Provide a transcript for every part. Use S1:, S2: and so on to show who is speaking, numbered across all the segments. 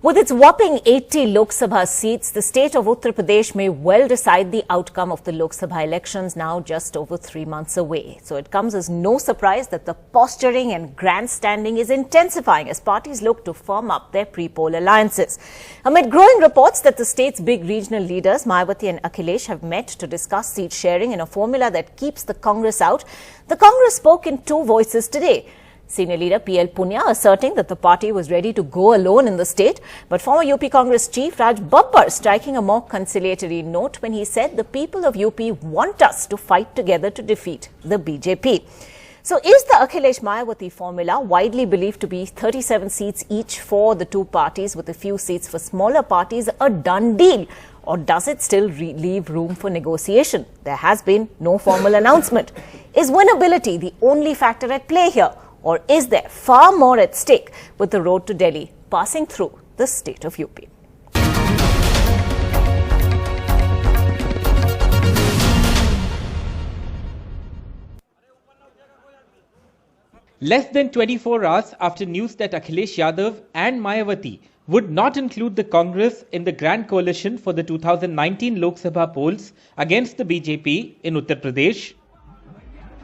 S1: With its whopping 80 Lok Sabha seats, the state of Uttar Pradesh may well decide the outcome of the Lok Sabha elections now just over 3 months away. So it comes as no surprise that the posturing and grandstanding is intensifying as parties look to firm up their pre-poll alliances. Amid growing reports that the state's big regional leaders, Mayawati and Akhilesh, have met to discuss seat sharing in a formula that keeps the Congress out, the Congress spoke in two voices today. Senior leader Punia asserting that the party was ready to go alone in the state, but former UP Congress chief Raj Babbar striking a more conciliatory note when he said the people of UP want us to fight together to defeat the BJP. So is the Akhilesh-Mayawati formula, widely believed to be 37 seats each for the two parties with a few seats for smaller parties, a done deal? Or does it still leave room for negotiation? There has been no formal announcement. Is winnability the only factor at play here? Or is there far more at stake with the road to Delhi passing through the state of UP?
S2: Less than 24 hours after news that Akhilesh Yadav and Mayawati would not include the Congress in the grand coalition for the 2019 Lok Sabha polls against the BJP in Uttar Pradesh,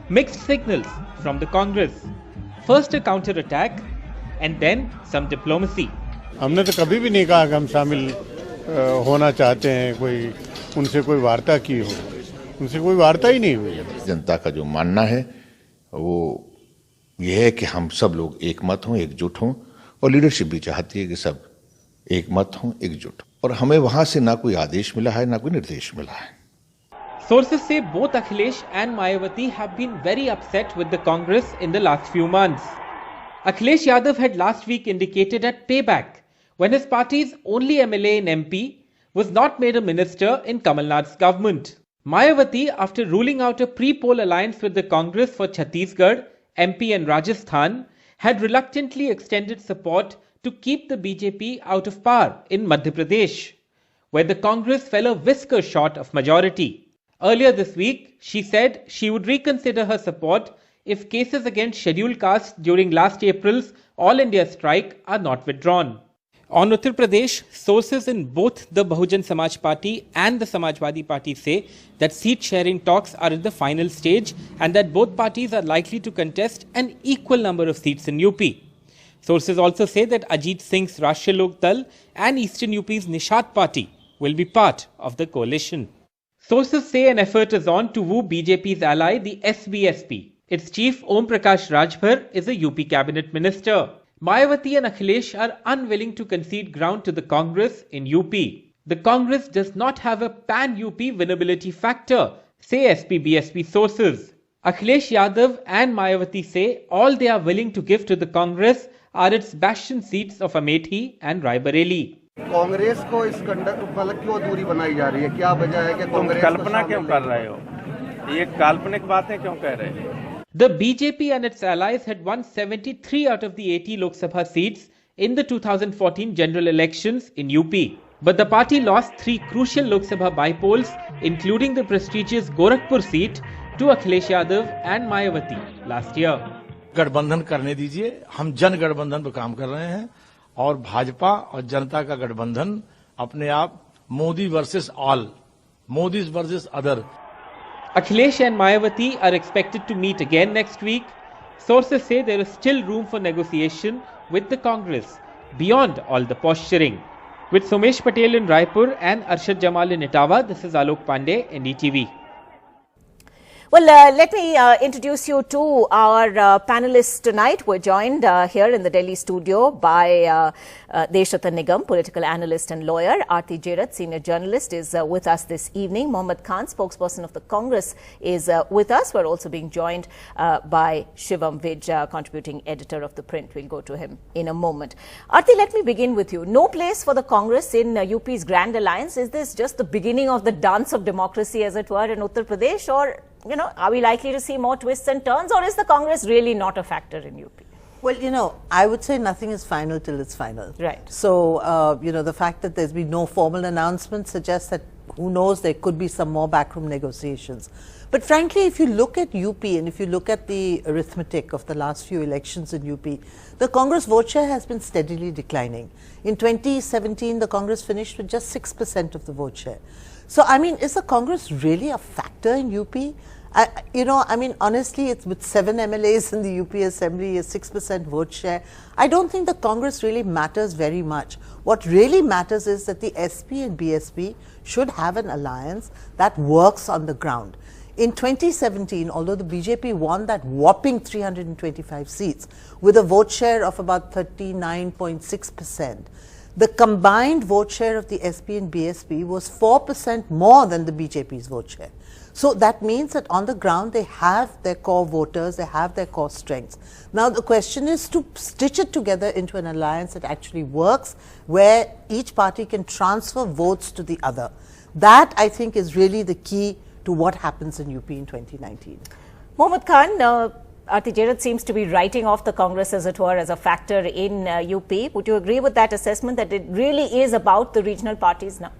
S2: mixed signals from the Congress. First a counter-attack and then some diplomacy.
S3: हमने तो कभी भी नहीं कहा कि हम शामिल होना चाहते हैं, कोई उनसे कोई वार्ता की हो, उनसे कोई वार्ता ही नहीं हुई।
S4: जनता का जो मानना है वो ये है कि हम सब लोग एक मत हों, एकजुट हों, और लीडरशिप भी चाहती है कि सब एक मत हों, एकजुट। और हमें वहां से ना कोई आदेश मिला है, ना कोई निर्देश मिला है।
S2: Sources say both Akhilesh and Mayawati have been very upset with the Congress in the last few months. Akhilesh Yadav had last week indicated at payback when his party's only MLA in MP was not made a minister in Kamal Nath's government. Mayawati, after ruling out a pre-poll alliance with the Congress for Chhattisgarh, MP and Rajasthan, had reluctantly extended support to keep the BJP out of power in Madhya Pradesh, where the Congress fell a whisker short of majority. Earlier this week, she said she would reconsider her support if cases against scheduled castes during last April's All India strike are not withdrawn. On Uttar Pradesh, sources in both the Bahujan Samaj Party and the Samajwadi Party say that seat sharing talks are in the final stage and that both parties are likely to contest an equal number of seats in UP. Sources also say that Ajit Singh's Rashtriya Lok Dal and Eastern UP's Nishat Party will be part of the coalition. Sources say an effort is on to woo BJP's ally, the SBSP. Its chief, Om Prakash Rajbhar, is a UP cabinet minister. Mayawati and Akhilesh are unwilling to concede ground to the Congress in UP. The Congress does not have a pan-UP winnability factor, say SP-BSP sources. Akhilesh Yadav and Mayawati say all they are willing to give to the Congress are its bastion seats of Amethi and Raebareli.
S5: Congress को इस मतलब क्यों दूरी बनाई जा रही है? क्या वजह है कि कांग्रेस
S6: कल्पना क्यों कर रहे हो? ये काल्पनिक बातें क्यों कह रहे हो?
S2: The BJP and its allies had won 73 out of the 80 Lok Sabha seats in the 2014 general elections in UP. But the party lost 3 crucial Lok Sabha by-polls, including the prestigious Gorakhpur seat, to Akhilesh Yadav and Mayawati last year.
S7: गठबंधन करने दीजिए, हम जन गठबंधन पर काम कर रहे हैं और भाजपा और जनता का गठबंधन अपने आप Modi versus all, Modi versus other.
S2: Akhilesh and Mayawati are expected to meet again next week. Sources say there is still room for negotiation with the Congress beyond all the posturing. With Somesh Patel in Raipur and Arshad Jamal in Etawah, this is Alok Pandey, NDTV.
S1: Well, let me introduce you to our panelists tonight. We're joined here in the Delhi studio by Deshrata Nigam, political analyst and lawyer. Aarti Jerat, senior journalist, is with us this evening. Mohammad Khan, spokesperson of the Congress, is with us. We're also being joined by Shivam Vij, contributing editor of the print. We'll go to him in a moment. Aarti, let me begin with you. No place for the Congress in UP's Grand Alliance. Is this just the beginning of the dance of democracy, as it were, in Uttar Pradesh, or are we likely to see more twists and turns, or is the Congress really not a factor in UP?
S8: Well, you know, I would say nothing is final till it's final.
S1: Right.
S8: So, you know, the fact that there's been no formal announcement suggests that, who knows, there could be some more backroom negotiations. But frankly, if you look at UP and if you look at the arithmetic of the last few elections in UP, the Congress vote share has been steadily declining. In 2017, the Congress finished with just 6% of the vote share. So, I mean, is the Congress really a factor in UP? You know, I mean, honestly, it's with 7 MLAs in the UP Assembly, a 6% vote share. I don't think the Congress really matters very much. What really matters is that the SP and BSP should have an alliance that works on the ground. In 2017, although the BJP won that whopping 325 seats with a vote share of about 39.6%, the combined vote share of the SP and BSP was 4% more than the BJP's vote share. So that means that on the ground they have their core voters, they have their core strengths. Now the question is to stitch it together into an alliance that actually works, where each party can transfer votes to the other. That, I think, is really the key to what happens in UP in 2019.
S1: Mohammad Khan, Aarti Jarat seems to be writing off the Congress, as it were, as a factor in UP. Would you agree with that assessment, that it really is about the regional parties now?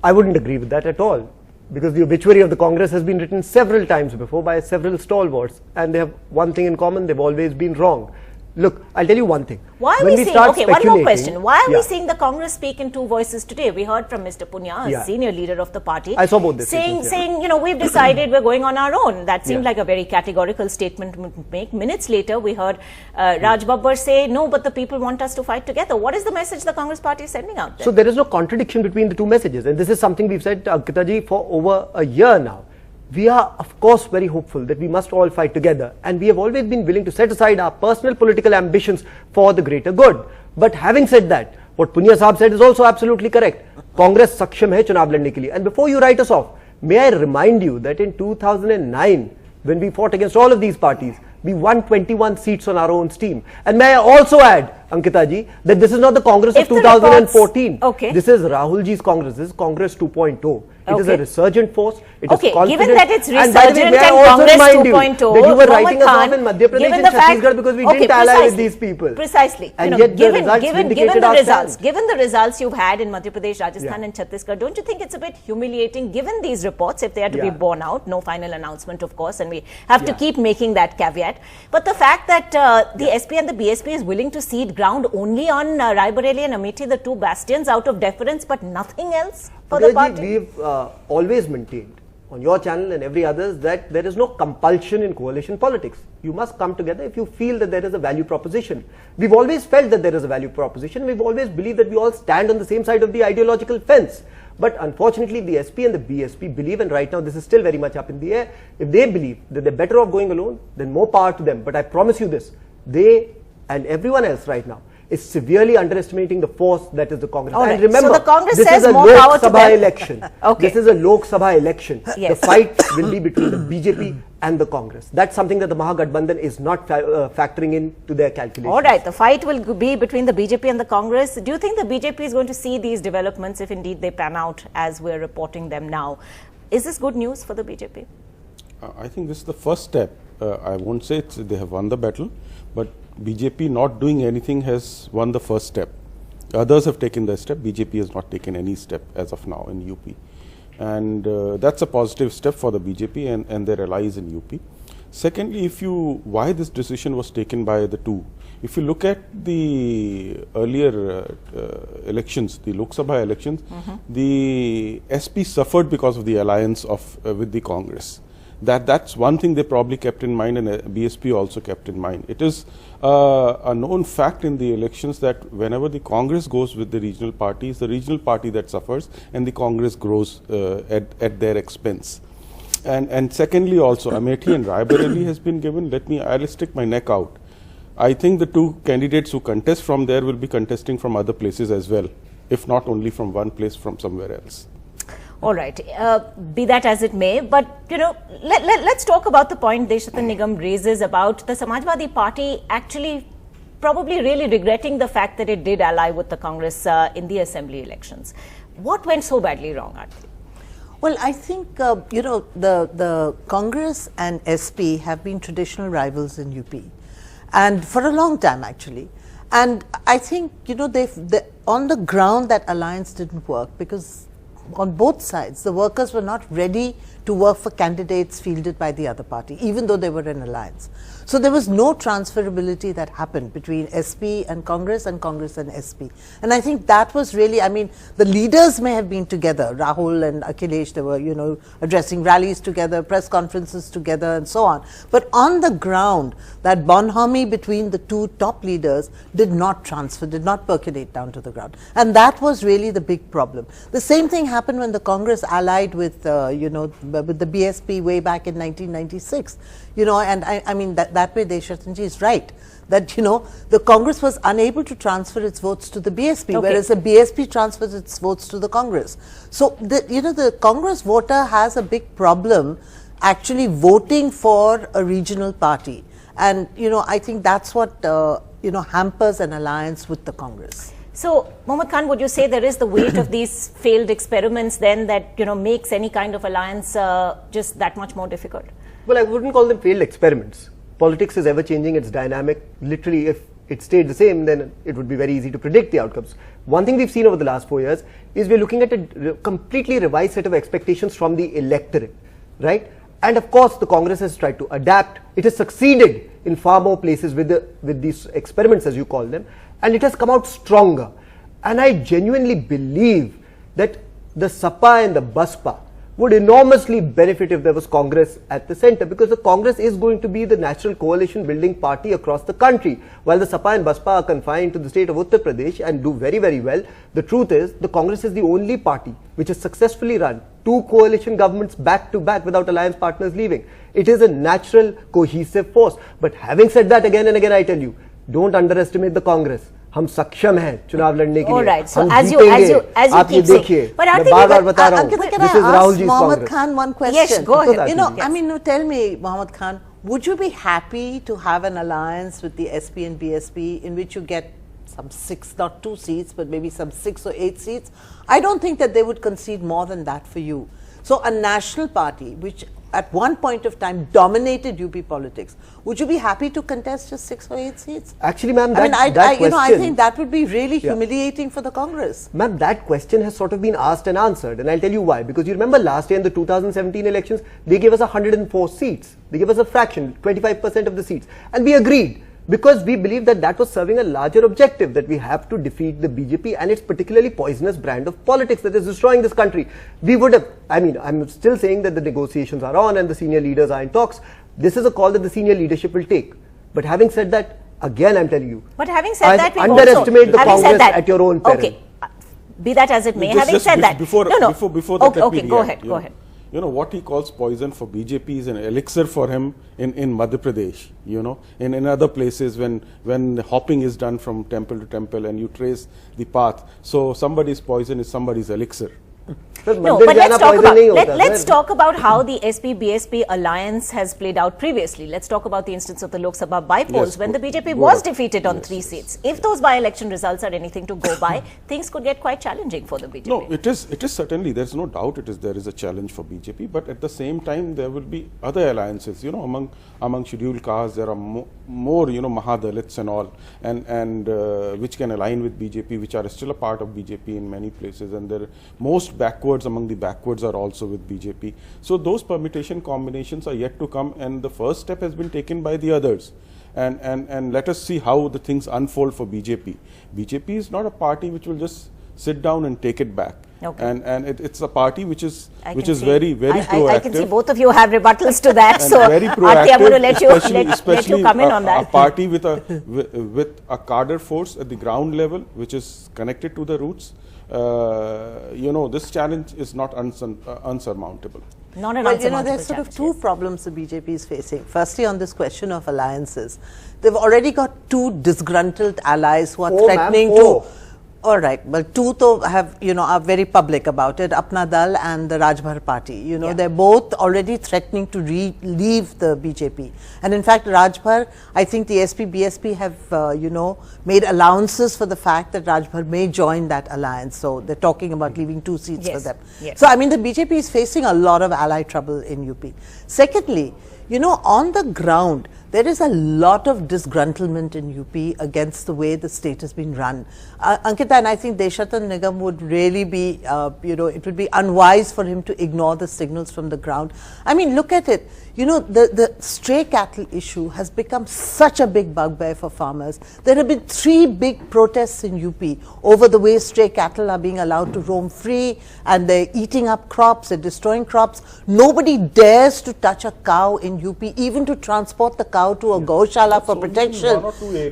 S9: I wouldn't agree with that at all, because the obituary of the Congress has been written several times before by several stalwarts, and they have one thing in common: they've always been wrong. Look, I'll tell you one thing.
S1: Why are we seeing, okay, one more question. Why are we seeing the Congress speak in two voices today? We heard from Mr. Punia, a senior leader of the party.
S9: I saw both this.
S1: Saying, you know, we've decided we're going on our own. That seemed like a very categorical statement to make. Minutes later, we heard Raj Babbar say, no, but the people want us to fight together. What is the message the Congress party is sending out there?
S9: So there is no contradiction between the two messages. And this is something we've said, Ankita ji, for over a year now. We are, of course, very hopeful that we must all fight together, and we have always been willing to set aside our personal political ambitions for the greater good. But having said that, what Punia Sahab said is also absolutely correct. Congress saksham hai chunav ladne ke liye. And before you write us off, may I remind you that in 2009, when we fought against all of these parties, we won 21 seats on our own steam. And may I also add, Ankita ji, that this is not the Congress of 2014. This is Rahul ji's Congress. This is Congress 2.0. It is a resurgent force. It is confident.
S1: Given that it's resurgent
S9: and
S1: Congress 2.0,
S9: that you were writing us off in Madhya Pradesh and Chhattisgarh because we didn't ally with these people.
S1: Precisely.
S9: And
S1: you know,
S9: yet
S1: given the results you've had in Madhya Pradesh, Rajasthan and Chhattisgarh, don't you think it's a bit humiliating, given these reports, if they are to be borne out, no final announcement, of course, and we have to keep making that caveat. But the fact that the SP and the BSP is willing to cede ground only on Rai Bareli and Amethi, the two bastions, out of deference, but nothing else for the party?
S9: We've always maintained on your channel and every others that there is no compulsion in coalition politics. You must come together if you feel that there is a value proposition. We've always felt that there is a value proposition. We've always believed that we all stand on the same side of the ideological fence. But unfortunately, the SP and the BSP believe, and right now this is still very much up in the air, if they believe that they're better off going alone, then more power to them. But I promise you this, they and everyone else right now is severely underestimating the force that is the Congress. And remember,
S1: so the Congress
S9: this
S1: says
S9: is a
S1: more
S9: Lok
S1: power to
S9: Sabha
S1: them.
S9: election. This is a Lok Sabha election. The fight will be between the BJP and the Congress. That's something that the Mahagathbandhan is not factoring into their calculations.
S1: All right, the fight will be between the BJP and the Congress. Do you think the BJP is going to see these developments, if indeed they pan out as we're reporting them now? Is this good news for the BJP?
S10: I think this is the first step. I won't say they have won the battle, but BJP not doing anything has won the first step. Others have taken the step. BJP has not taken any step as of now in UP. And that's a positive step for the BJP and their allies in UP. Secondly, why this decision was taken by the two. If you look at the earlier elections, the Lok Sabha elections, the SP suffered because of the alliance with the Congress. That's one thing they probably kept in mind, and BSP also kept in mind. It is a known fact in the elections that whenever the Congress goes with the regional parties, the regional party that suffers and the Congress grows at their expense. And secondly also, Amethi and Rai Bareli has been given. I'll stick my neck out. I think the two candidates who contest from there will be contesting from other places as well, if not only from one place, from somewhere else.
S1: All right, be that as it may, but you know, let's talk about the point Deshatan Nigam raises about the Samajwadi Party actually probably really regretting the fact that it did ally with the Congress in the assembly elections. What went so badly wrong, Aarti?
S8: Well, I think, you know, the Congress and SP have been traditional rivals in UP. and for a long time actually. And I think, you know, on the ground that alliance didn't work because on both sides, the workers were not ready to work for candidates fielded by the other party, even though they were in alliance. So there was no transferability that happened between SP and Congress and SP. And I think that was really, I mean, the leaders may have been together, Rahul and Akhilesh, they were, you know, addressing rallies together, press conferences together and so on. But on the ground, that bonhomie between the two top leaders did not transfer, did not percolate down to the ground. And that was really the big problem. The same thing happened when the Congress allied with, you know, with the BSP way back in 1996. You know, and I mean, that way Deshatanji is right, that, you know, the Congress was unable to transfer its votes to the BSP, whereas the BSP transfers its votes to the Congress. So, you know, the Congress voter has a big problem actually voting for a regional party. And, you know, I think that's what, you know, hampers an alliance with the Congress.
S1: So, Mohammad Khan, would you say there is the weight of these failed experiments then that, you know, makes any kind of alliance just that much more difficult?
S9: Well, I wouldn't call them failed experiments. Politics is ever changing, it's dynamic. Literally, if it stayed the same, then it would be very easy to predict the outcomes. One thing we've seen over the last 4 years is we're looking at a completely revised set of expectations from the electorate, right? And of course, the Congress has tried to adapt. It has succeeded in far more places with these experiments, as you call them, and it has come out stronger. And I genuinely believe that the Sapa and the Baspa would enormously benefit if there was Congress at the center, because the Congress is going to be the natural coalition building party across the country. While the Sapa and Baspa are confined to the state of Uttar Pradesh and do very, very well, the truth is the Congress is the only party which has successfully run 2 coalition governments back to back without alliance partners leaving. It is a natural cohesive force. But having said that, again and again I tell you, don't underestimate the Congress. हम सक्षम हैं चुनाव लड़ने के लिए.
S1: Right. So
S9: हम
S1: as you
S9: keep saying,
S1: but
S9: मैं बार-बार बता रहा हूँ. This is Rahul ji's
S8: Mohammad
S9: Congress.
S8: Khan one question.
S1: Yes, go ahead.
S8: You know, I mean, tell me, Mohammad Khan, would you be happy to have an alliance with the SP and BSP in which you get some 6, not 2 seats, but maybe some 6 or 8 seats? I don't think that they would concede more than that for you. So a national party which at one point of time dominated UP politics, would you be happy to contest just 6 or 8 seats?
S9: Actually, ma'am,
S8: I think that would be really humiliating for the Congress.
S9: Ma'am, that question has sort of been asked and answered, and I'll tell you why. Because you remember last year in the 2017 elections, they gave us 104 seats. They gave us a fraction, 25% of the seats, and we agreed. Because we believe that that was serving a larger objective, that we have to defeat the BJP and its particularly poisonous brand of politics that is destroying this country. We would have, I mean, I'm still saying that the negotiations are on and the senior leaders are in talks. This is a call that the senior leadership will take. But having said that, again I'm telling you,
S1: but having said that, we
S9: underestimate the Congress at your own peril.
S1: Okay, be that as it may, having said that,
S10: before that,
S1: okay, go ahead.
S10: You know, what he calls poison for BJP is an elixir for him in Madhya Pradesh, you know. In other places, when hopping is done from temple to temple and you trace the path, so somebody's poison is somebody's elixir.
S1: No, but let's talk about how the SP-BSP alliance has played out previously. Let's talk about the instance of the Lok Sabha by-polls when the BJP was defeated on 3 seats. If those by-election results are anything to go by, things could get quite challenging for the BJP.
S10: No, it is certainly, there's no doubt there is a challenge for BJP, but at the same time there will be other alliances, you know, among scheduled castes. There are more, you know, Mahadalits and all, and which can align with BJP, which are still a part of BJP in many places, and they're most backwards among the backwards are also with BJP. So those permutation combinations are yet to come, and the first step has been taken by the others. And let us see how the things unfold for BJP. BJP is not a party which will just sit down and take it back.
S1: Okay.
S10: And it's a party which is very proactive.
S1: I can see both of you have rebuttals to that.
S10: And
S1: so
S10: very proactive,
S1: Aarti, I'm going to let you come in on that.
S10: A party with a cadre force at the ground level, which is connected to the roots. You know, this challenge is not unsurmountable.
S1: Not an
S8: well,
S1: unsurmountable
S8: you know, there's sort of 2
S1: yes.
S8: problems the BJP is facing. Firstly, on this question of alliances, they've already got 2 disgruntled allies who are threatening to. All right, well, 2 though have, you know, are very public about it, Apna Dal and the Raj Babbar party. You know, they're both already threatening to leave the BJP. And in fact, Raj Babbar, I think the SP-BSP have, you know, made allowances for the fact that Raj Babbar may join that alliance. So they're talking about leaving 2 seats for them.
S1: Yes.
S8: So, I mean, the BJP is facing a lot of ally trouble in UP. Secondly, you know, on the ground, there is a lot of disgruntlement in UP against the way the state has been run. Ankita, and I think Deshatan Nigam would really be, it would be unwise for him to ignore the signals from the ground. I mean, look at it. The stray cattle issue has become such a big bugbear for farmers. There have been 3 big protests in UP over the way stray cattle are being allowed to roam free, and they're eating up crops, they're destroying crops. Nobody dares to touch a cow in UP, even to transport the cow to a Gaushala for protection,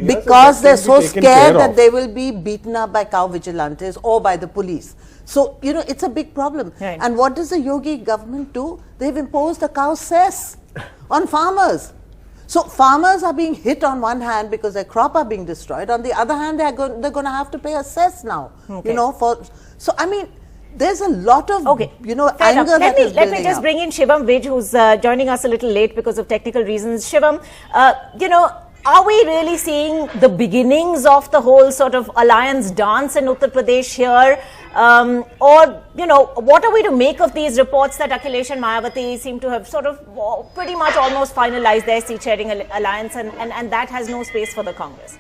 S8: because they're so scared that they will be beaten up by cow vigilantes or by the police. So, it's a big problem. Right. And what does the Yogi government do? They've imposed a cow cess on farmers. So farmers are being hit on one hand because their crop are being destroyed. On the other hand, they're going to have to pay a cess now. Okay. So I mean, there's a lot of anger that is building
S1: Let me just bring in Shivam Vij, who's joining us a little late because of technical reasons. Shivam, are we really seeing the beginnings of the whole sort of alliance dance in Uttar Pradesh here? Or, what are we to make of these reports that Akhilesh and Mayawati seem to have sort of pretty much almost finalized their seat-sharing alliance, and that has no space for the Congress?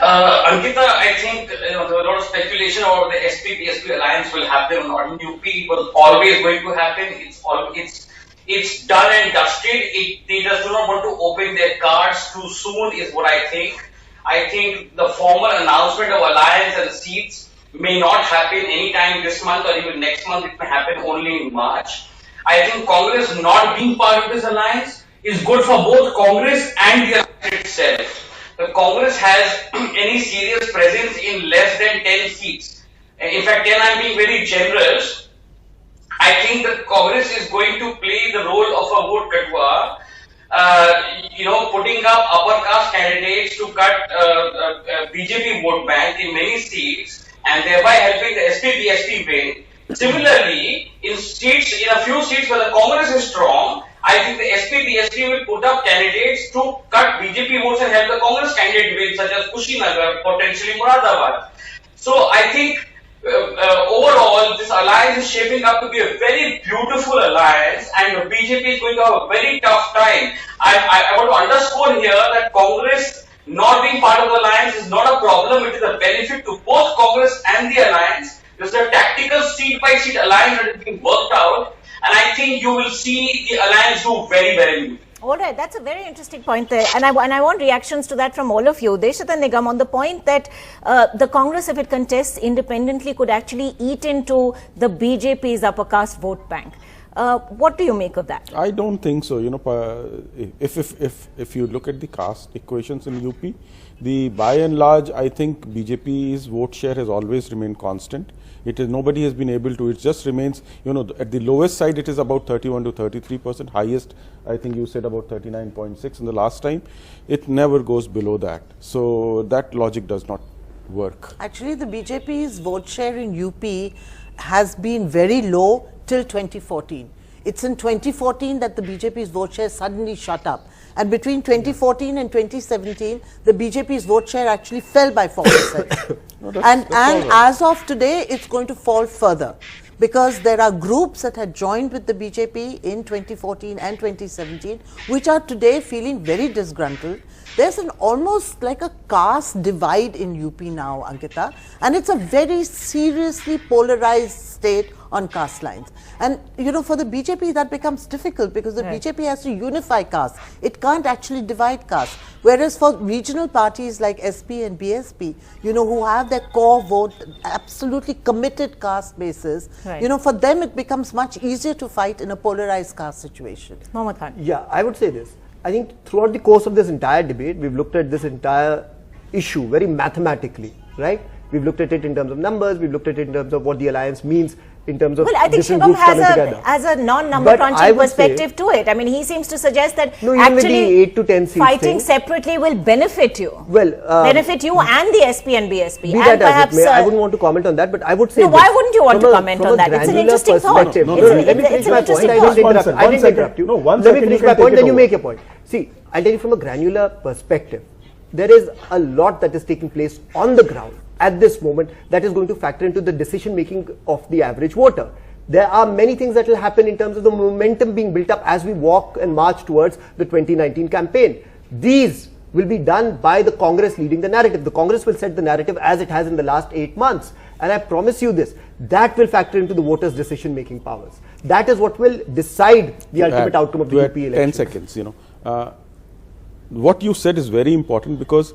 S11: Ankita, I think there was a lot of speculation about the SP-BSP alliance will happen or not in UP. It was always going to happen. It's done and dusted. They just do not want to open their cards too soon, is what I think. I think the formal announcement of alliance and seats may not happen anytime this month or even next month. It may happen only in March. I think Congress not being part of this alliance is good for both Congress and the alliance itself. The Congress has any serious presence in less than 10 seats. In fact, 10, I'm being very generous. I think that Congress is going to play the role of a vote katwa, putting up upper caste candidates to cut BJP vote bank in many seats and thereby helping the SP-BSP win. Similarly, in a few seats where the Congress is strong, I think the SP-BSP will put up candidates to cut BJP votes and help the Congress candidate win, such as Kushinagar, potentially Moradabad. So I think overall, this alliance is shaping up to be a very beautiful alliance, and BJP is going to have a very tough time. I want to underscore here that Congress not being part of the alliance is not a problem. It is a benefit to both Congress and the alliance. This is a tactical seat-by-seat alliance that is being worked out, and I think you will see the alliance do very, very well.
S1: All right, that's a very interesting point there, and I want reactions to that from all of you. Deshatan Nigam, on the point that the Congress, if it contests independently, could actually eat into the BJP's upper caste vote bank. What do you make of that?
S10: I don't think so. If you look at the caste equations in UP, by and large, I think BJP's vote share has always remained constant. Nobody has been able to. It just remains. At the lowest side, it is about 31 to 33%. Highest, I think you said about 39.6 in the last time. It never goes below that. So that logic does not work.
S8: Actually, the BJP's vote share in UP has been very low till 2014. It's in 2014 that the BJP's vote share suddenly shot up. And between 2014 and 2017, the BJP's vote share actually fell by 4%. and as of today, it's going to fall further, because there are groups that had joined with the BJP in 2014 and 2017, which are today feeling very disgruntled. There's almost like a caste divide in UP now, Ankita, and it's a very seriously polarized state on caste lines. And for the BJP that becomes difficult, because the BJP has to unify caste. It can't actually divide caste. Whereas for regional parties like SP and BSP, who have their core vote absolutely committed caste basis, for them it becomes much easier to fight in a polarized caste situation.
S1: Mohammad Khan.
S9: Yeah, I would say this. I think throughout the course of this entire debate, we've looked at this entire issue very mathematically, right? We've looked at it in terms of numbers, we've looked at it in terms of what the alliance means, in terms of different groups coming together.
S1: Has a non-number crunching perspective to it. I mean, he seems to suggest that actually
S9: 8 to 10 seats
S1: fighting separately will benefit you.
S9: Well,
S1: benefit you and the SP and BSP.
S9: Be that as it may, I wouldn't want to comment on that, but I would say
S1: why wouldn't you want to comment on that? It's an interesting thought.
S9: Let me finish my point. I didn't interrupt you. Let me finish my point, then you make your point. See, I'll tell you from a granular perspective, there is a lot that is taking place on the ground at this moment that is going to factor into the decision making of the average voter. There are many things that will happen in terms of the momentum being built up as we walk and march towards the 2019 campaign. These will be done by the Congress leading the narrative. The Congress will set the narrative as it has in the last 8 months. And I promise you this, that will factor into the voters' decision-making powers. That is what will decide the ultimate outcome of the UP election.
S10: 10 seconds, what you said is very important, because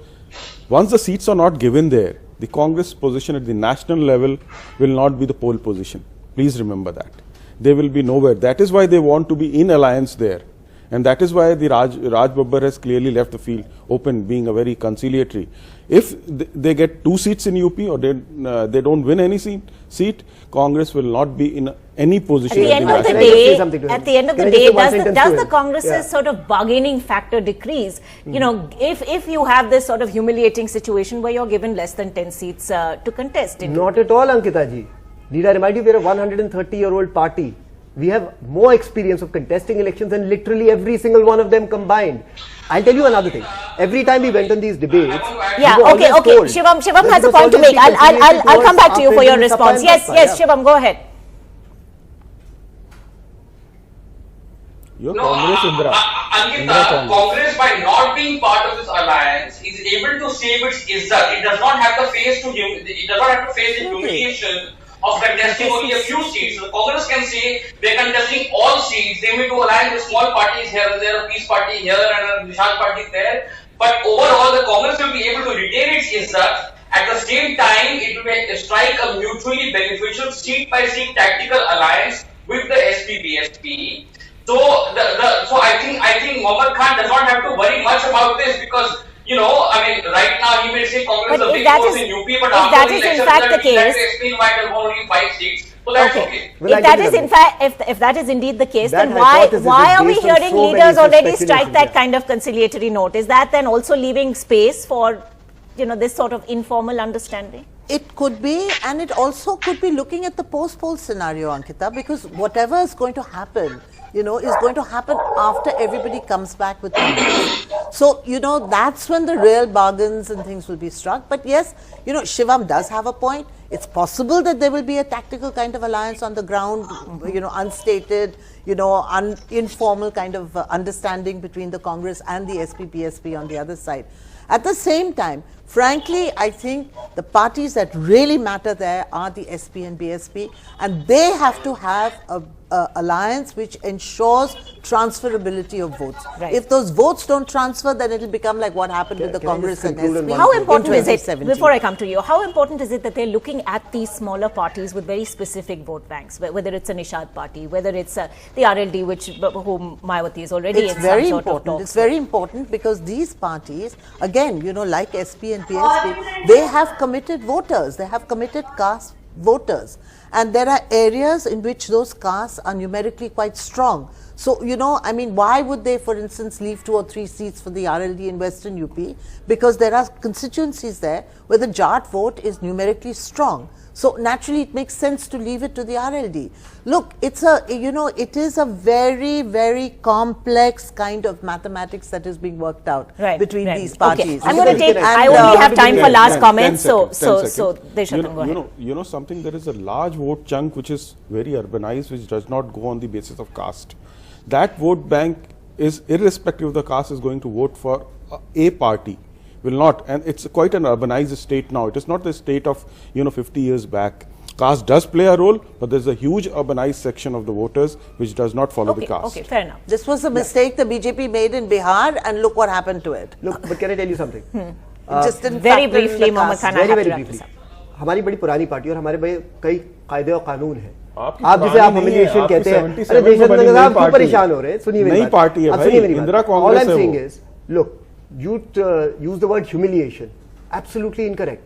S10: once the seats are not given there, the Congress position at the national level will not be the pole position. Please remember that. They will be nowhere. That is why they want to be in alliance there. And that is why the Raj Babbar has clearly left the field open, being a very conciliatory. If they get 2 seats in UP, or they don't win any seat, Congress will not be in any position.
S1: At the end of the day, does the Congress's sort of bargaining factor decrease? If you have this sort of humiliating situation where you're given less than 10 seats to contest.
S9: Not at all, Ankita ji. Need I remind you, we are a 130-year-old party. We have more experience of contesting elections than literally every single one of them combined. I'll tell you another thing. Every time we went on these debates,
S1: okay. Shivam has a point to make. I'll come back to you for your response. Yes, Shivam, go ahead.
S11: Ankita, Congress, by not being part of this alliance, is able to save its izzat. It does not have to face the humiliation of contesting only a few seats. So the Congress can say they're contesting all seats. They may do alliance with small parties here and there, a peace party here and a Nishan party there. But overall, the Congress will be able to retain its izzat. At the same time, it will strike a mutually beneficial seat-by-seat tactical alliance with the SP-BSP. So, I think Muhammad Khan does not have to worry much about this, because right now he may say Congress is a big force in UP, but after the election, SP might have only 5 seats. So that's okay.
S1: If that is indeed the case, then why are we hearing leaders already strike that kind of conciliatory note? Is that then also leaving space for this sort of informal understanding?
S8: It could be, and it also could be looking at the post-poll scenario, Ankita, because whatever is going to happen, is going to happen after everybody comes back with numbers. So, that's when the real bargains and things will be struck. But yes, Shivam does have a point. It's possible that there will be a tactical kind of alliance on the ground, unstated, informal kind of understanding between the Congress and the SP-PSP on the other side. At the same time, frankly, I think the parties that really matter there are the SP and BSP, and they have to have a alliance which ensures transferability of votes.
S1: Right.
S8: If those votes don't transfer, then it will become like what happened with the Congress and SP.
S1: How important is it, before I come to you, how important is it that they're looking at these smaller parties with very specific vote banks, whether it's a Nishad party, whether it's the RLD, whom Mayawati is already in some sort of talks.
S8: It's very important because these parties, again, like SP and PSP, they have committed voters, they have committed caste voters. And there are areas in which those castes are numerically quite strong. So, why would they, for instance, leave 2 or 3 seats for the RLD in Western UP? Because there are constituencies there where the Jat vote is numerically strong. So, naturally, it makes sense to leave it to the RLD. Look, it is a very, very complex kind of mathematics that is being worked out between these parties.
S1: Okay. I'm going to take, I only have time for last comments, so Deshakan, go ahead.
S10: Something, there is a large vote chunk which is very urbanized, which does not go on the basis of caste. That vote bank is, irrespective of the caste, is going to vote for a party. Will not, and it's quite an urbanized state now. It is not the state of 50 years back. Caste does play a role, but there's a huge urbanized section of the voters which does not follow the caste.
S1: Okay, fair enough.
S8: This was a mistake the BJP made in Bihar, and look what happened to it.
S9: Look, but can I tell you something?
S8: Just didn't
S1: very briefly, Mohammed Khan,
S9: very briefly. हमारी बड़ी पुरानी party और हमारे कई कायदे और कानून हैं। आप जिसे आप humiliation कहते हैं, अरे देशनंद साहब क्यों परेशान हो रहे हैं? सुनिए मेरी बात।
S10: नई पार्टी है भाई, इंदिरा कांग्रेस है वो।
S9: All I'm saying is, look, you use the word humiliation. Absolutely incorrect.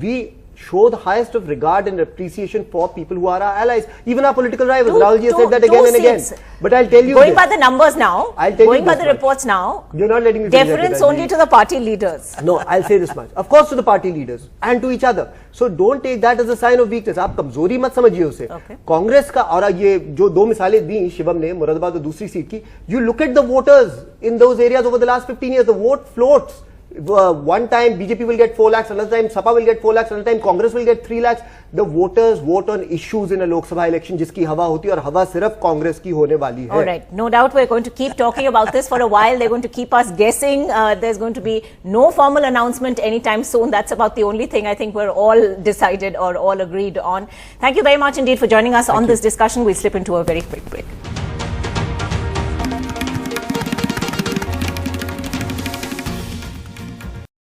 S9: We show the highest of regard and appreciation for people who are our allies, even our political rivals. Rahul ji has said that again and again. But I'll tell you,
S1: going by the numbers now, going by the reports now,
S9: you're not letting me
S1: deference only to the party leaders.
S9: No, I'll say this much. Of course, to the party leaders and to each other. So don't take that as a sign of weakness. आप कमजोरी मत समझिए उसे. कांग्रेस का और ये जो 2 मिसालें दी शिवम ने मुरादाबाद और दूसरी सीट की, you look at the voters in those areas over the last 15 years. The vote floats. one time BJP will get 4 lakhs, another time Sapa will get 4 lakhs, another time Congress will get 3 lakhs. The voters vote on issues in a Lok Sabha election जिसकी हवा होती है और हवा सिर्फ कांग्रेस की होने वाली है.
S1: All right, no doubt we're going to keep talking about this for a while. They're going to keep us guessing. There's going to be no formal announcement anytime soon. That's about the only thing I think we're all decided or all agreed on. Thank you very much indeed for joining us on this discussion. We'll slip into a very quick break.